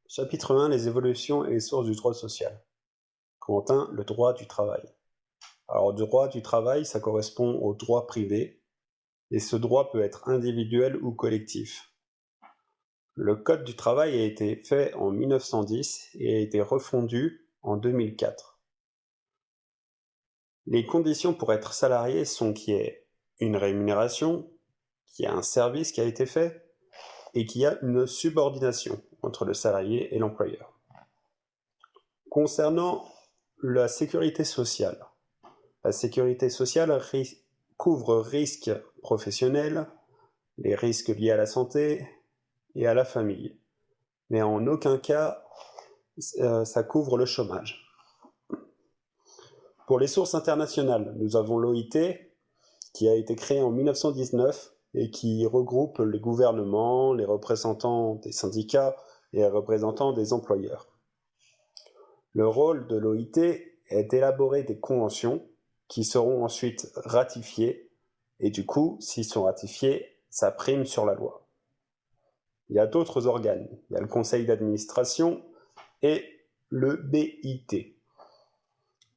Chapitre 1, les évolutions et les sources du droit social. Quentin, le droit du travail. Alors, le droit du travail, ça correspond au droit privé, et ce droit peut être individuel ou collectif. Le Code du travail a été fait en 1910 et a été refondu en 2004. Les conditions pour être salarié sont qu'il y ait une rémunération, qu'il y ait un service qui a été fait, et qu'il y a une subordination entre le salarié et l'employeur. Concernant la sécurité sociale, couvre risques professionnels, les risques liés à la santé et à la famille, mais en aucun cas ça couvre le chômage. Pour les sources internationales, nous avons l'OIT qui a été créé en 1919 et qui regroupe les gouvernements, les représentants des syndicats et les représentants des employeurs. Le rôle de l'OIT est d'élaborer des conventions qui seront ensuite ratifiées, et du coup, s'ils sont ratifiés, ça prime sur la loi. Il y a d'autres organes, il y a le conseil d'administration et le BIT.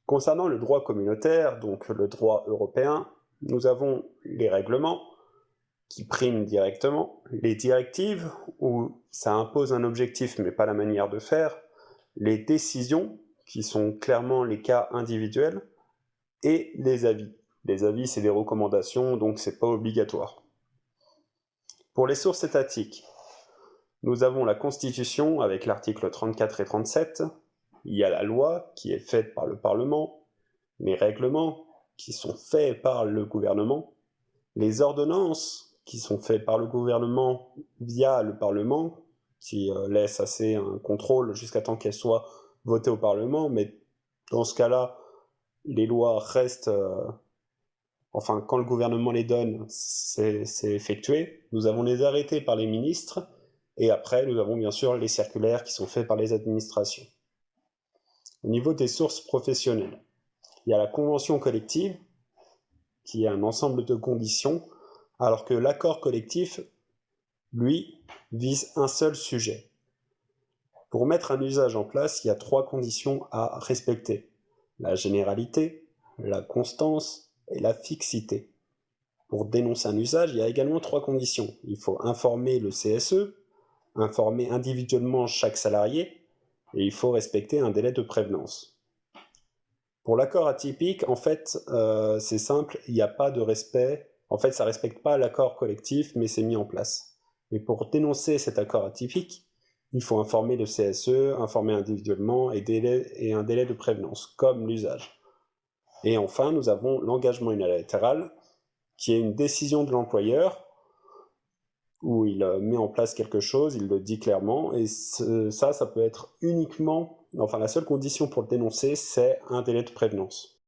Concernant le droit communautaire, donc le droit européen, nous avons les règlements qui priment directement, les directives où ça impose un objectif mais pas la manière de faire, les décisions qui sont clairement les cas individuels, et les avis. Les avis, c'est des recommandations, donc c'est pas obligatoire. Pour les sources étatiques, nous avons la Constitution avec l'article 34 et 37, il y a la loi qui est faite par le Parlement, les règlements qui sont faits par le gouvernement, les ordonnances qui sont faites par le gouvernement via le Parlement, qui laisse assez un contrôle jusqu'à temps qu'elles soient votées au Parlement, mais dans ce cas-là, les lois restent, enfin quand le gouvernement les donne, c'est effectué. Nous avons les arrêtés par les ministres, et après nous avons bien sûr les circulaires qui sont faits par les administrations. Au niveau des sources professionnelles, il y a la convention collective, qui est un ensemble de conditions, alors que l'accord collectif, lui, vise un seul sujet. Pour mettre un usage en place, il y a 3 conditions à respecter: la généralité, la constance et la fixité. Pour dénoncer un usage, il y a également 3 conditions. Il faut informer le CSE, informer individuellement chaque salarié, et il faut respecter un délai de prévenance. Pour l'accord atypique, en fait, c'est simple, il n'y a pas de respect. En fait, ça ne respecte pas l'accord collectif, mais c'est mis en place. Et pour dénoncer cet accord atypique, il faut informer le CSE, informer individuellement et un délai de prévenance, comme l'usage. Et enfin, nous avons l'engagement unilatéral, qui est une décision de l'employeur, où il met en place quelque chose, il le dit clairement, et ça peut être uniquement, enfin la seule condition pour le dénoncer, c'est un délai de prévenance.